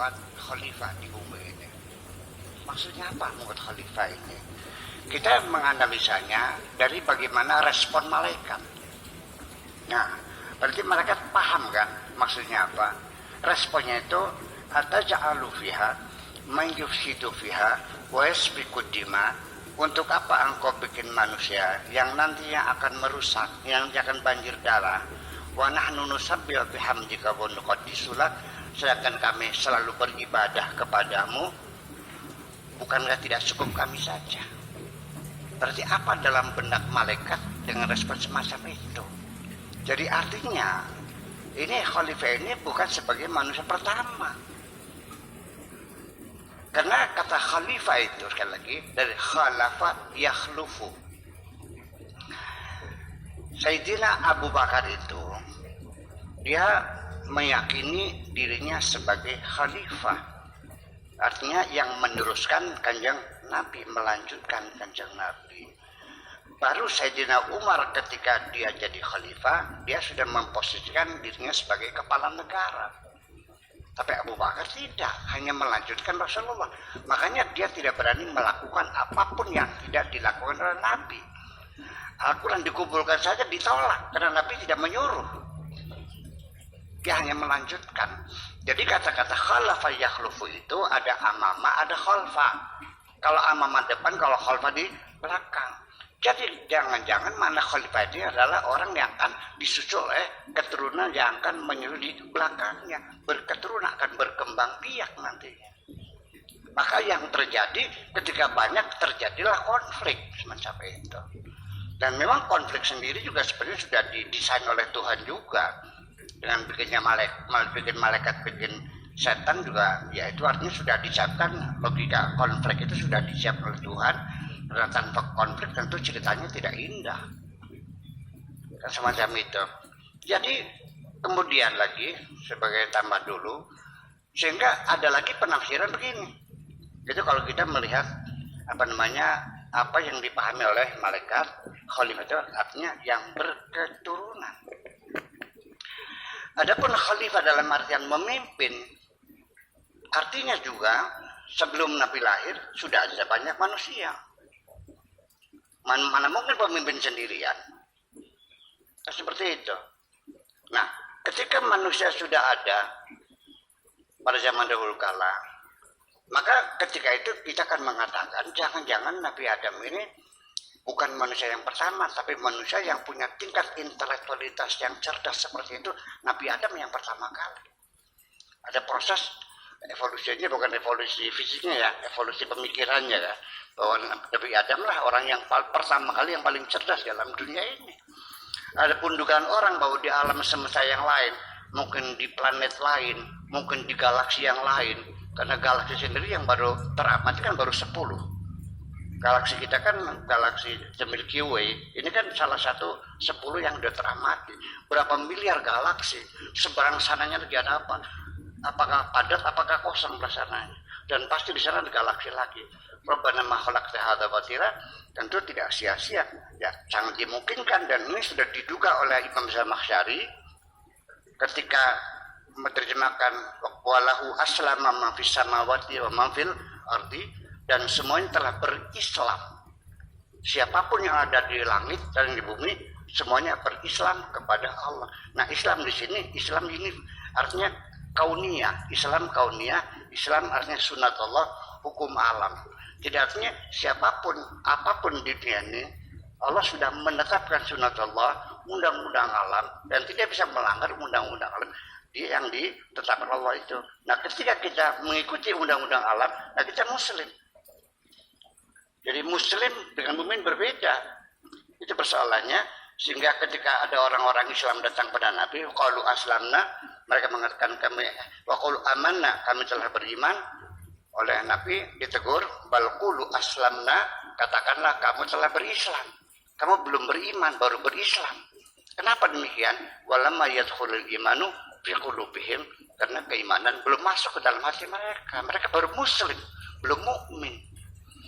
muat khalifah di bumi ini. Maksudnya apa muat khalifah ini? Kita menganalisanya dari bagaimana respon malaikat. Nah, berarti malaikat paham kan maksudnya apa? Responnya itu ataja'alu fiha man yufsidu fiha wa yasfiku dima. Untuk apa engkau bikin manusia yang nantinya akan merusak, yang akan banjir darah? Wa nahnu nusabbihu bihamdika wa nuqaddisu lak, sedangkan kami selalu beribadah kepadamu. Bukankah tidak cukup kami saja? Berarti apa dalam benak malaikat dengan respon semacam itu? Jadi artinya ini khalifah ini bukan sebagai manusia pertama. Karena kata khalifah itu sekali lagi dari khalafa yakhlufu. Sayyidina Abu Bakar itu dia meyakini dirinya sebagai khalifah. Artinya yang meneruskan kanjeng Nabi, melanjutkan kanjeng Nabi. Baru Sayyidina Umar ketika dia jadi khalifah, dia sudah memposisikan dirinya sebagai kepala negara. Tapi Abu Bakar tidak, hanya melanjutkan Rasulullah. Makanya dia tidak berani melakukan apapun yang tidak dilakukan oleh Nabi. Al-Quran dikumpulkan saja ditolak karena Nabi tidak menyuruh. Dia hanya melanjutkan. Jadi kata-kata khalafa yakhlufu itu ada amama, ada khalfa. Kalau amama depan, kalau khalfa di belakang. Jadi jangan-jangan mana khalifah ini adalah orang yang akan disusul keturunan yang akan menyusul di belakangnya. Berketurunan akan berkembang biak nantinya. Maka yang terjadi ketika banyak terjadilah konflik semacam itu. Dan memang konflik sendiri juga sebenarnya sudah didesain oleh Tuhan juga. Dengan bikinnya malaikat bikin setan juga, ya itu artinya sudah disiapkan. Logika konflik itu sudah disiapkan oleh Tuhan. Karena tanpa konflik tentu ceritanya tidak indah. Kan semacam itu. Jadi kemudian lagi sebagai tambah dulu, sehingga ada lagi penafsiran begini. Jadi kalau kita melihat apa yang dipahami oleh malaikat khalifah itu artinya yang berketurunan. Adapun khalifah dalam artian memimpin, artinya juga sebelum Nabi lahir sudah ada banyak manusia. Mana mungkin pemimpin sendirian? Seperti itu. Nah, ketika manusia sudah ada pada zaman dahulu kala, maka ketika itu kita akan mengatakan jangan-jangan Nabi Adam ini bukan manusia yang pertama, tapi manusia yang punya tingkat intelektualitas yang cerdas seperti itu. Nabi Adam yang pertama kali. Ada proses evolusinya, bukan evolusi fisiknya ya, evolusi pemikirannya ya. Bahwa Nabi Adam lah orang yang pertama kali yang paling cerdas dalam dunia ini. Ada pundukan orang bahwa di alam semesta yang lain, mungkin di planet lain, mungkin di galaksi yang lain. Karena galaksi sendiri yang baru teramati kan baru 10. Galaksi kita kan galaksi The Milky Way, ini kan salah satu 10 yang sudah teramati. Berapa miliar galaksi, seberang sananya lagi ada apa? Apakah padat, apakah kosong sananya? Dan pasti di sana ada galaksi lagi. Rabbana ma khalaqta hadza batila, tentu tidak sia-sia. Ya, sangat dimungkinkan dan ini sudah diduga oleh Imam Zamakhsyari ketika menerjemahkan walahu aslama ma fis samawati wa ma fil ardi, dan semuanya telah berislam. Siapapun yang ada di langit dan di bumi semuanya berislam kepada Allah. Nah, Islam di sini, Islam ini artinya kauniyah, Islam kauniyah, Islam artinya sunatullah, hukum alam. Tidak artinya siapapun, apapun di dunia ini, Allah sudah menetapkan sunatullah, undang-undang alam, dan tidak bisa melanggar undang-undang alam yang ditetapkan Allah itu. Nah, ketika kita mengikuti undang-undang alam, nah kita muslim. Jadi muslim dengan mukmin berbeda. Itu persoalannya. Sehingga ketika ada orang-orang Islam datang pada Nabi, qalu aslamna, mereka mengatakan kami, wa qalu amanna, kami telah beriman. Oleh Nabi ditegur, bal qulu aslamna, katakanlah kamu telah berislam. Kamu belum beriman, baru berislam. Kenapa demikian? Walamma yadkhulul imanu fi qulubihim, karena keimanan belum masuk ke dalam hati mereka. Mereka baru muslim, belum mukmin.